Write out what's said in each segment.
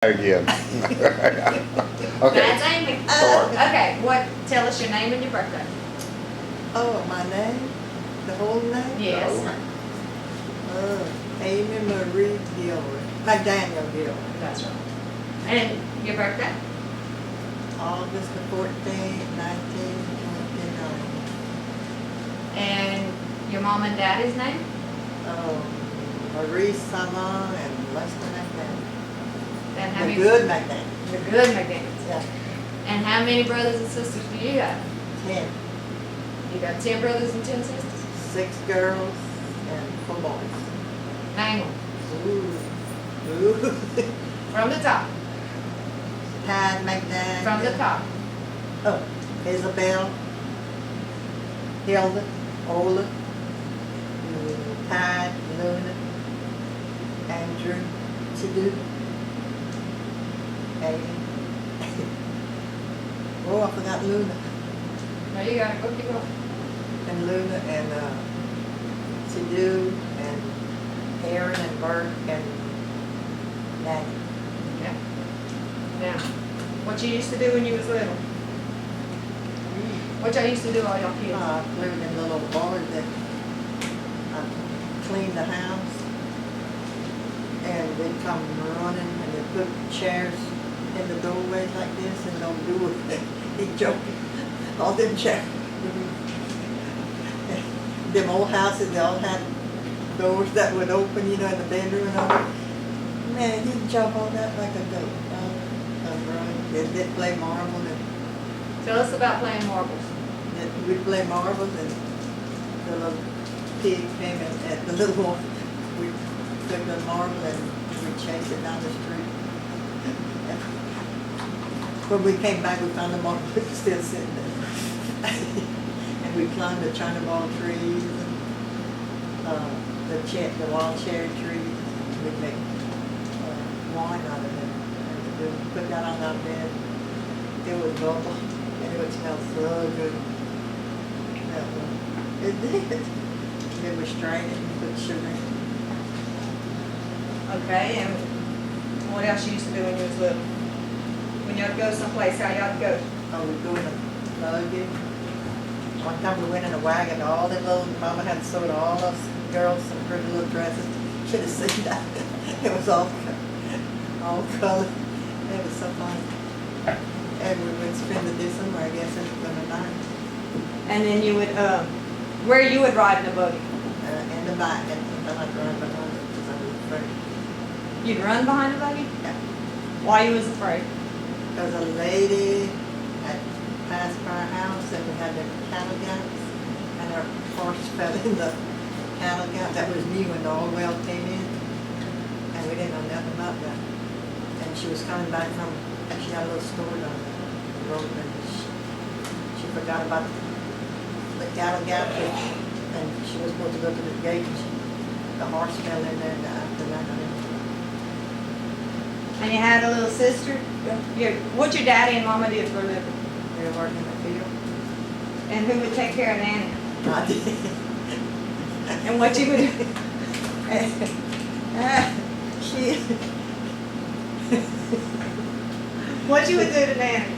Again. Okay. That's Amy. Sorry. Okay, tell us your name and your birthday. Oh, my name? The whole name? Yes. Amy Marie Guillory. Daniel Guillory. That's right. And your birthday? August the 14th, 1929. And your mom and daddy's name? Oh, Marie Simon and Lester McDaniel. And how The many? good McDaniel. The good McDaniels. Yeah, And how many brothers and sisters do you have? 10. You got 10 brothers and 10 sisters? 6 girls and 4 boys. Name them. Ooh. From the top. Tad McDaniel. From the top. Oh, Isabel, Hilda, Ola, Tad, Luna, Andrew, Chidu, Amy. Oh, I forgot Luna. Now you gotta go keep going. And Luna and Chidu and Aaron and Bert and Nanny. Yeah. Now, what you used to do when you was little? What y'all used to do, all y'all kids? I flew in the little board that cleaned the house, and they'd come running, and they'd put chairs in the doorways like this, and don't do it. He'd joke, all them chairs. Them old houses, they all had doors that would open, you know, in the bedroom and all. Man, he'd jump on that like a goat. They'd play marbles, and Tell us about playing marbles. we'd play marbles, and the little pig came in, and the little one, we took the marble and we chased it down the street. When we came back, we found the marble still sitting there. And we climbed the China ball trees, and the wild cherry trees. We'd make wine out of it. And we'd put that on our bed. It would bubble, and it would smell so good. It did. Then we strained it and put sugar in it. Okay, and what else you used to do when you was little? When y'all go someplace, how y'all go? Oh, we'd go in a buggy. One time we went in a wagon, all them little, Mama had sewed all us girls some pretty little dresses. Should have seen that. It was all colored. It was so funny. And we would spend the day somewhere, I guess, in the night. And then you would, where you would ride in the buggy? In the back, and I like to run behind it because I was afraid. You'd run behind the buggy? Yeah. Why you was afraid? There was a lady had passed by our house, and we had the cattle guts, and our horse fell in the cattle gut. That was new when the oil well came in, and we didn't know nothing about that. And she was coming back from, she had a little store down the road, and she forgot about the cattle gap, and she was supposed to go to the gate, and the horse fell in there and after that. And you had a little sister? Yeah. What your daddy and mama did for a living? We were working in the field. And who would take care of Nanny? I did. And what you would do? She What you would do to Nanny?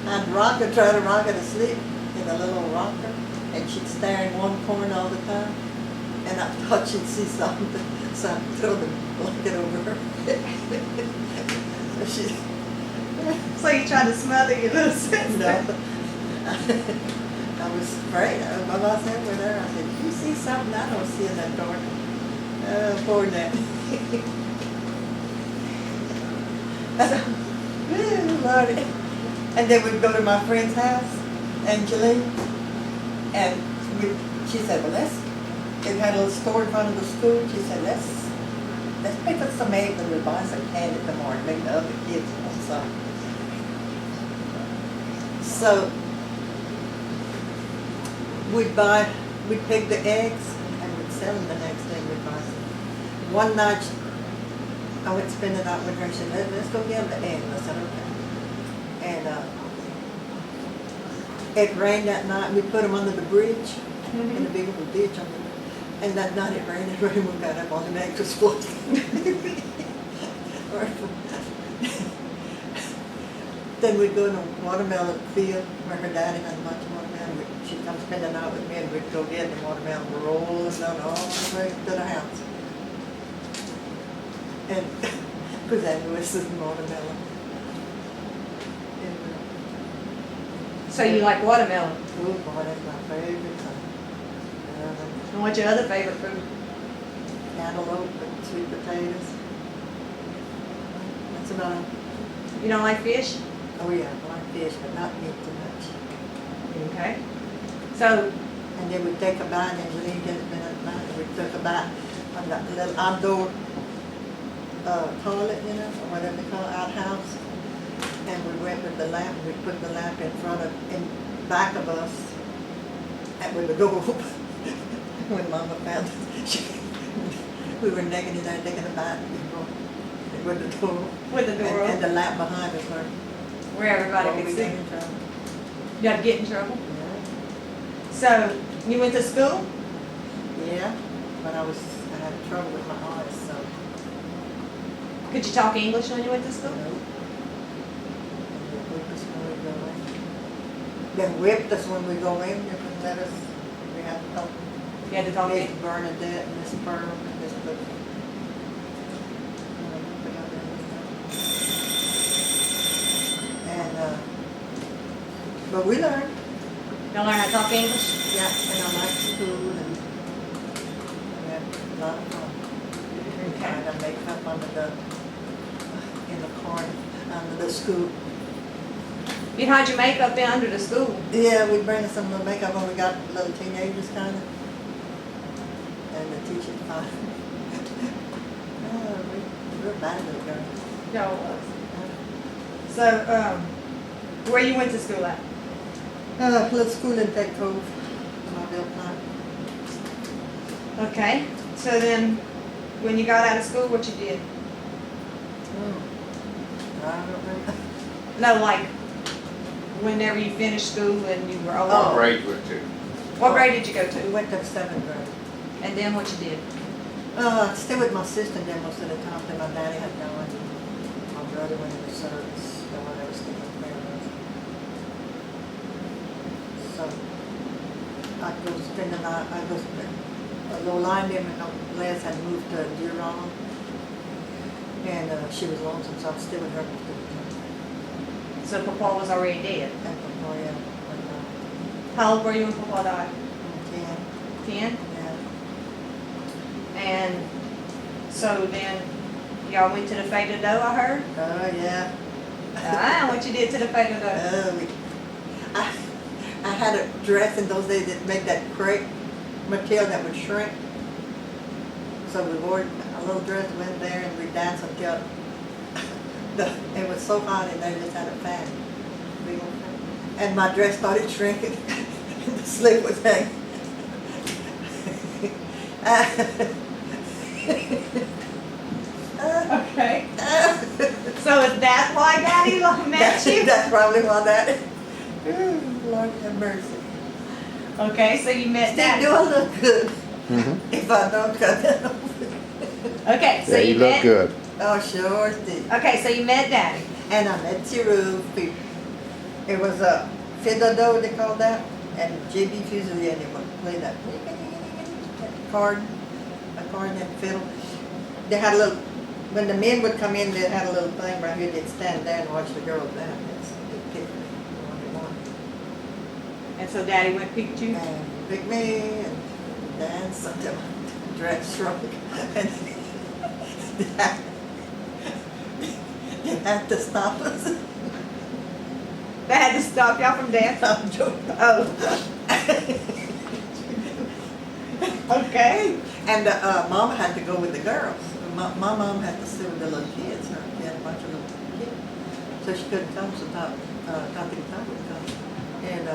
I'd try to rock her to sleep in a little rocker, and she'd stare in one corner all the time, and I thought she'd see something, so I'd throw the blanket over her. So you tried to smother your little sister? No. I was afraid. My boss said with her, I said, you see something I don't see in that corner. Oh, poor Nanny. Lordy. And then we'd go to my friend's house, Angeline, and she said, well, it had a little store in front of the school. She said, let's pick up some eggs and we'll buy some candy tomorrow and make the other kids want some. So we'd pick the eggs and we'd sell them the next day. We'd buy some. One night, I went to spend the night with her and she said, let's go get the eggs. I said, okay. And it rained that night. We put them under the bridge, in the big old ditch. And that night it rained, we got up on the eggs was floating. Then we'd go in a watermelon field where her daddy had a bunch of watermelon. She'd come spend the night with me and we'd go get the watermelon rolling down all the way to the house. And because that was the watermelon. And, So you like watermelon? oh boy, that's my favorite thing. And what's your other favorite food? Cantaloupe and sweet potatoes. That's about it. You don't like fish? Oh yeah, I like fish, but not meat too much. Okay. So, And then we'd take a bite and we didn't get it in a bite. We took a bite on that little outdoor toilet, you know, or whatever they call it, outhouse. And we went with the lamp, we put the lamp in back of us, and with the door open. When Mama found it, we were naked in there taking a bite with the door. with the door And the open, lamp behind us where everybody we could got see. in trouble. You had to get in trouble? Yeah. So, you went to school? Yeah, but I had trouble with my eyes, so. Could you talk English when you went to school? Nope. They whipped us when we go in. They whipped us when we go in, they wouldn't let us, we had to talk. You had to talk Miss English? Bernadette, Miss Pearl, and Miss Cook. And, but we learned, You learn how to talk English? yeah, and I liked school and we had a lot of fun. Trying to make up in the corner, under the school. You hide your makeup in under the school? Yeah, we bring some little makeup when we got little teenagers kind of. And the teacher thought, oh, we're bad little girls. No, it was. So, where you went to school at? Little school in Peg Cove, Mobile Plant. Okay, so then, when you got out of school, what you did? I don't remember. No, like, whenever you finished school and you were What older. grade was it? What grade did you go We to? went to 7th grade. And then what you did? Stay with my sister then most of the time, then my daddy had gone. My brother went into service, so I never stayed with parents. So, I'd go spend the night, I'd go spend, a little line there, and Les had moved to Guillory. And she was lonesome, so I'd stay with her most of the time. So Papa was already dead. And before, yeah, How old were you when Papa died? 10, 10? yeah. And so then, y'all went to the Feta Dough, I heard? Oh, yeah. What you did to the Feta Dough? I had a dress in those days that made that crepe material that would shrink. So we wore a little dress, went there, and we danced until it was so hot, and they just had a fan. Big old fan. And my dress started shrinking, and the sleeve was hanging. Okay. So is that why Daddy met you? That's probably why that. Lord have mercy. Okay, so you met Still Daddy. do I look good Mm-hmm. if I don't cut it off? Okay, so Yeah, you look met. good. Oh, sure did. Okay, so you met Daddy. And I met Tiru. It was a fiddle dough, they called that, and JB Fusilier, they would play that card, a card and fiddle. They had a little, when the men would come in, they had a little thing right here, they'd stand there and watch the girls dance. They'd pick the one they wanted. And so Daddy went picked you. And pick me and dance until my dress shrunk. And they had to stop us. They had to stop y'all from dancing. I'm joking. Oh. Okay. And Mama had to go with the girls. My mom had to stay with the little kids. She had a bunch of little kids. So she couldn't come, so Tati would come. And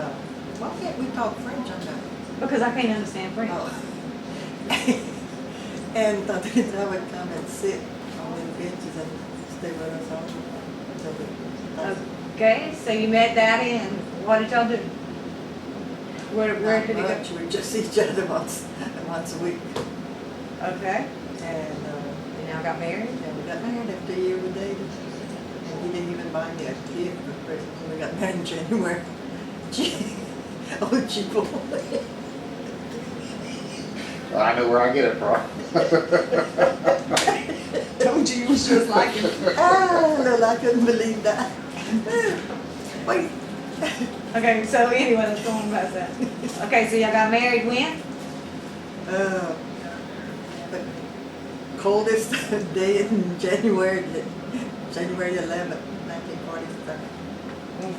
why can't we talk French on that? Because I can't understand French. Oh. And Tati would come and sit on the benches and stay with us all until we. Okay, so you met Daddy, and what did y'all do? Where did he go? Much. We just see each other once a week. Okay. And You now got married? and we got married after a year we dated. And he didn't even buy me a gift for Christmas when we got married in January. Oh, gee, boy. Well, I know where I get it from. Told you you was just like him. Ah, Lord, I couldn't believe that. Wait. Okay, so anyway, let's go on past that. Okay, so y'all got married when? The coldest day in January, January 11th, 1947.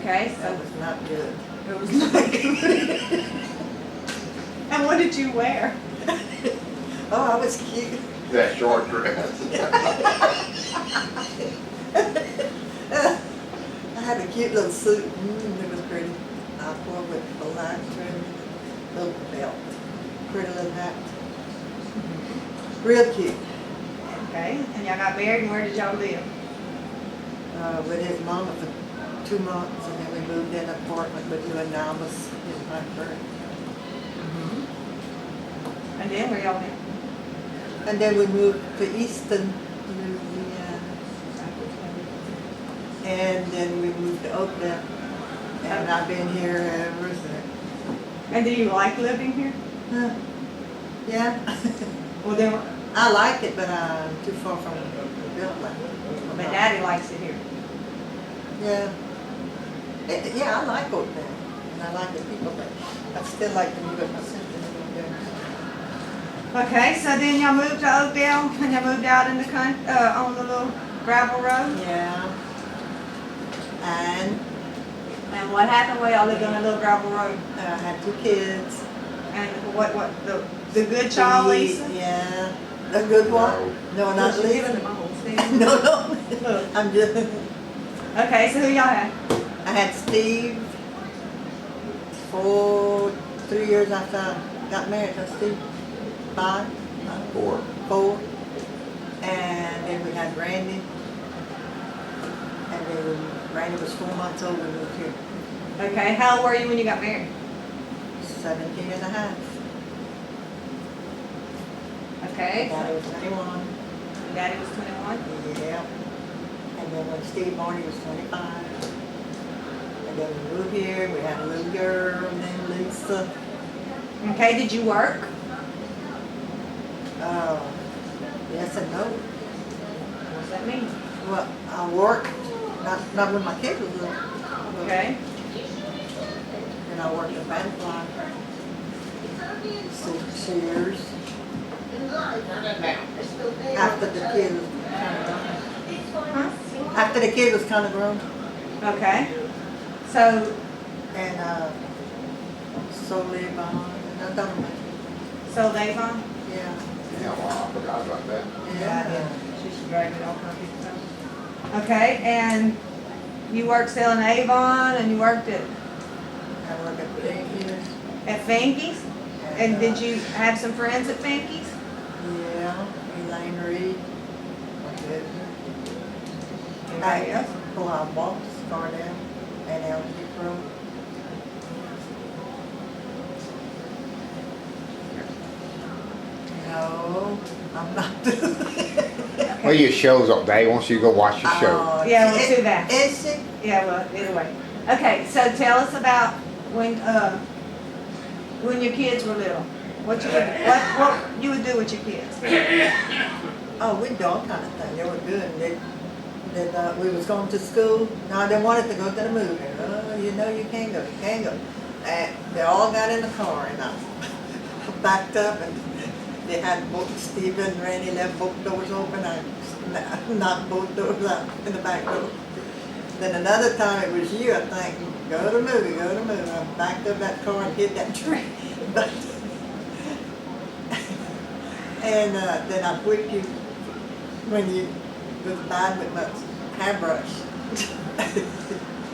Okay, That so was not good. it was not good. And what did you wear? Oh, I was cute. That short dress. I had a cute little suit. It was pretty. Aqua with black trim, little belt, pretty little hat. Real cute. Okay, and y'all got married, and where did y'all live? With his mama for 2 months, and then we moved in an apartment with you and Almas in Frankfurt. And then where y'all went? And then we moved to Easton, Louisiana. And then we moved to Oakdale. And I've been here ever since. And do you like living here? Yeah. Well, then, I like it, but I'm too far from the building. but Daddy likes it here. Yeah. Yeah, I like Oakdale. And I like the people, but I still like to move with my sister. Okay, so then y'all moved to Oakdale, and y'all moved out in the country, on the little gravel road? Yeah. And And what happened while y'all lived on a little gravel road? I had 2 kids. And the good child, Lisa? Yeah. The good one? No, not She's Lisa. giving them a whole thing. No, no. Look. I'm just, Okay, so who y'all had? I had Steve for 3 years after I got married. So Steve, 5, 4. 4. And then we had Randy. And then Randy was 4 months old when we moved here. Okay, how old were you when you got married? 17 and a half. Okay, Daddy was 21. Daddy was 21. Yeah. And then when Steve born, he was 25. And then we moved here, we had a little girl named Lisa. Okay, did you work? Yes and no. What does that mean? Well, I worked, not when my kids was little. Okay. And I worked at Vanfly 6 years. After the kid was kind of grown. Huh? After the kid was kind of grown. Okay. So, And solely on, I don't know. so Davon? Yeah. Yeah, well, I forgot about that. Yeah. She should drag it off her feet. Okay, and you worked selling Avon, and you worked I worked at Pinky's. at Finky's? And did you have some friends at Finky's? Yeah, Elaine Reed. Anybody else? Who I bought Scardell and LG Pro. No, I'm not. Well, your show's up there. Wants you to go watch your show. Oh, Yeah, we'll do that. Is she? Yeah, well, either way. Okay, so tell us about when your kids were little. What you would do with your kids? Oh, we did all kind of things. They were good. We was going to school. No, they wanted to go to the movie. Oh, you know you can't go. You can't go. And they all got in the car and I backed up and they had both Steve and Randy left both doors open. I knocked both doors out in the back door. Then another time it was you, I think, go to the movie, go to the movie. I backed up that car and hit that tree. But and then I whipped you when you was bad with my hairbrush.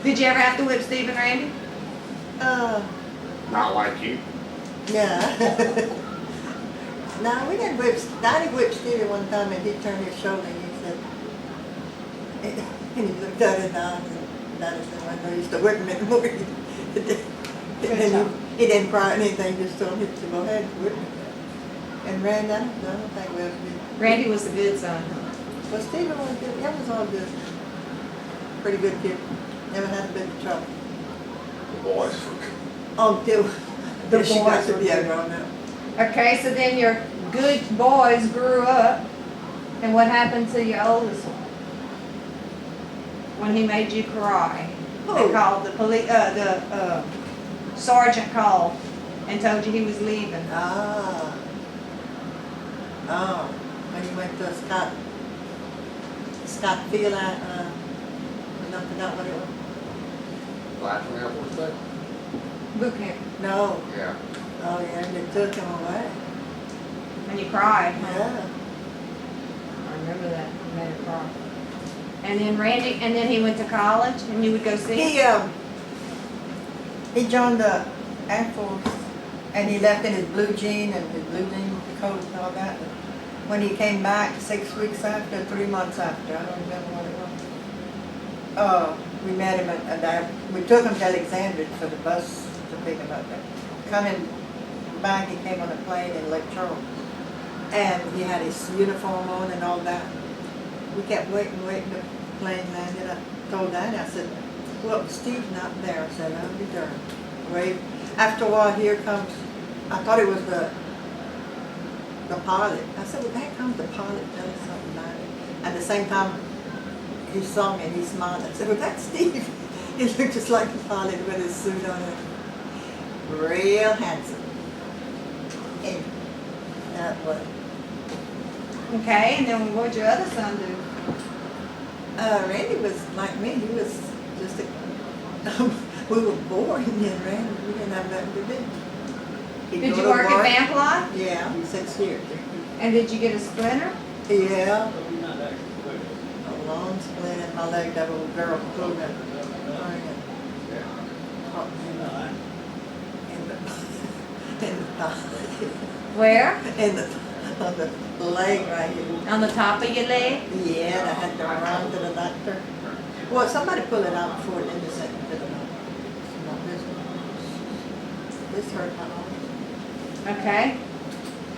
Did you ever have to whip Steve and Randy? Not like you. Yeah. No, we didn't whip. Daddy whipped Stevie one time and he turned his shoulder and he said, and he looked at his eyes and Daddy said, I know you used to whip him anymore. He didn't cry or anything, just told him to go ahead and whip him. And Randy, I don't think we ever did. Randy was the good son. But Stephen was good, it was all good. Pretty good kid, never had a bit of trouble. The boys were good. Oh, The she got boys to were be a good. grown up. Okay, so then your good boys grew up, and what happened to your oldest one? When he made you cry, they Who? called the sergeant called and told you he was leaving. Ah. Oh, when you went to Scott Field, I forgot what it was. Blackman Air Force Day? Boot camp, No, Yeah. oh yeah, they took him away. and you cried. Huh? Yeah. I remember that. You made her cry. And then Randy, and then he went to college, and you would go see him. He joined the Air Force, and he left in his blue jean and his blue jean coat and all that. When he came back 6 weeks after, 3 months after, I don't remember what it was. We met him we took him to Alexandria for the bus to pick him up. Coming back, he came on a plane in Lake Charles, and he had his uniform on and all that. We kept waiting, the plane landed. I told Daddy, I said, well, Steve's not there. I said, I'll be darned. Wait. After a while, here comes, I thought it was the pilot. I said, well, back comes the pilot, tell us something about it. At the same time, he saw me and he smiled. I said, well, that's Steve. He looked just like the pilot with his suit on it. Real handsome. And that was. Okay, and then what'd your other son do? Randy was like me. He was just a, we were boring then, Randy. We didn't have nothing to do. He'd Did go you to work at Bank? Yeah, 6 years. And did you get a splinter? Yeah. A long splint in my leg. That little girl pulled it. In the thigh. Where? On the leg right here. On the top of your leg? Yeah, and I had to run to the doctor. Well, somebody pulled it out before and then they sent me to the doctor. This hurt my arm. Okay.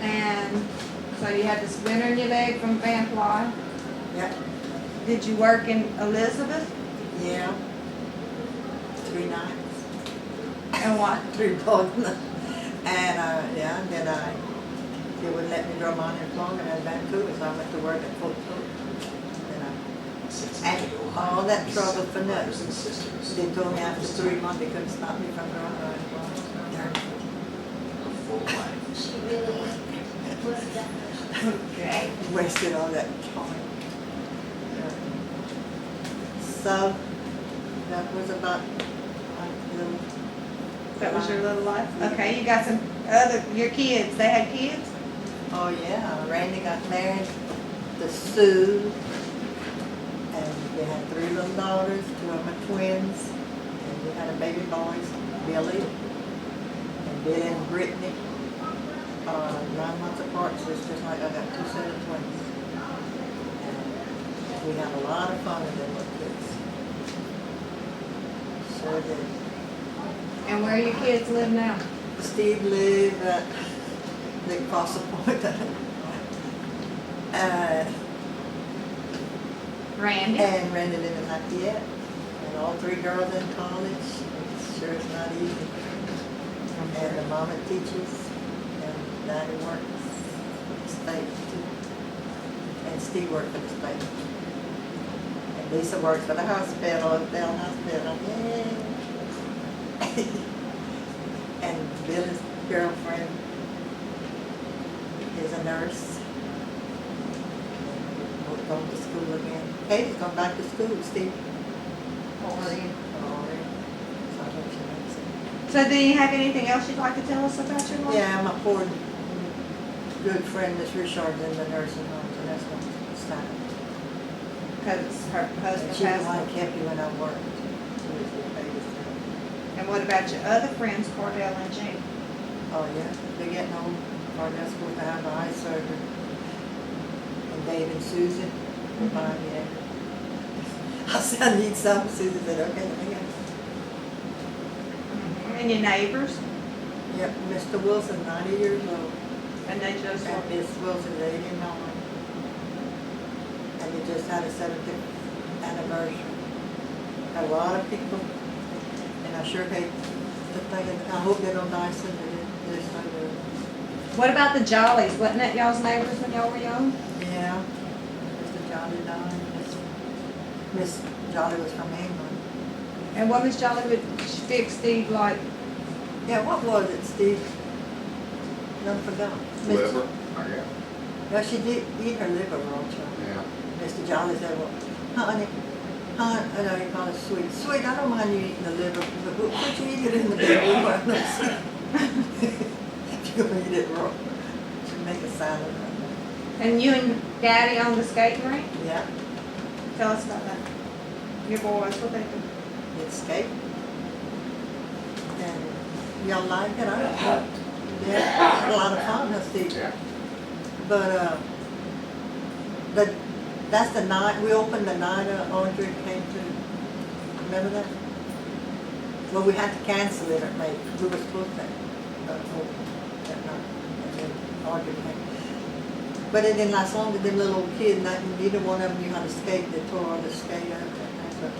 And so you had the splinter in your leg from Van Fly. Yeah. Did you work in Elizabeth? Yeah. 3 nights. And what? 3 both nights. And yeah, and then they wouldn't let me draw my hair long and I Vancouver, so I went to work at Fort Hood. And all that trouble for nothing. They told me after 3 months they couldn't stop me from drawing my hair long. She really was that. Okay. Wasted all that time. So that was about my little. That was your little life? Okay, you got some your kids, they had kids? Oh yeah, Randy got married to Sue, and they had 3 little daughters, 2 of them are twins, and we had a baby boy, Billy, and Billy and Brittany, 9 months apart, so it's just like I got 2 set of twins. And we had a lot of fun with them little kids. Sure did. And where your kids live now? Steve lived at Big Fossil Point. Randy? And Randy lived in Lafayette. And all 3 girls in college. It sure is not easy. And the mama teaches, and daddy works for the state too. And Steve worked for the state. And Lisa works for the hospital, Bell Hospital. Yay! And Billy's girlfriend is a nurse. We're going to school again. Katie's going back to school, Steve. Already. Already. So I hope she makes it. So do you have anything else you'd like to tell us about your life? Yeah, my poor good friend, Miss Richard's in the nursing home, so that's not sad. Because her And husband she's the passed one away. that kept you when I worked. She was the biggest thing. And what about your other friends, Cordell and Jean? Oh, yeah, they're getting old. Cardell's supposed to have eye surgery. And Dave and Susan were buying me everything. I said, I need some. Susan said, okay, let me go. And your neighbors? Yep, Mr. Wilson, 90 years old. And they just And Miss Wilson, 89. And they just had a 70th anniversary. Had a lot of people, and I sure hate to think of, I hope they don't die soon, but they're so good. What about the Jollies? Wasn't that y'all's neighbors when y'all were young? Yeah, Mr. Jolly died. Miss Jolly was from England. And what Miss Jolly would fix Steve like? Yeah, what was it, Steve? I forgot. Liver. Oh, yeah. No, she did eat her liver roll, child. Yeah. Mr. Jolly said, well, honey, I know you call it sweet. Sweet, I don't mind you eating the liver, but would you eat it in the bed? If you're gonna eat it raw, you make a salad of it. And you and Daddy on the skating rink? Yeah, Tell us about that. Your boys, what they do? it's skate. And y'all like it, I don't know. Yeah, it's a lot of fun, huh, Steve? Yeah. But, that's the night, we opened the night Audrey came to, remember that? Well, we had to cancel it, maybe, we were supposed to, open that night, and then Audrey came. But it didn't last long, them little old kids, neither one of them knew how to skate, they tore all the skate out, but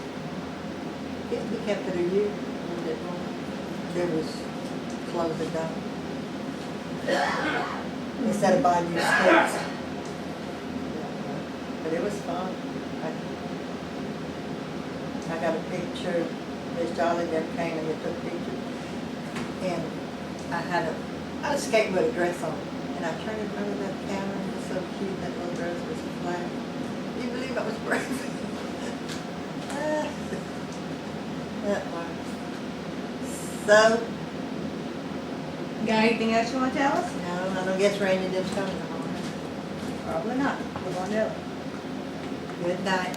we kept it a year, and there was, closed it down. Instead of buying new skates. But it was fun. I got a picture, Miss Jolly them came and they took pictures. And I had a skate with a dress on. And I turned in front of that camera and it was so cute, that little dress was flat. Can you believe I was brave? That was. So, Got anything else you want to tell us? no, I don't guess Randy didn't come tomorrow. Probably not. We're going to do it. Good night.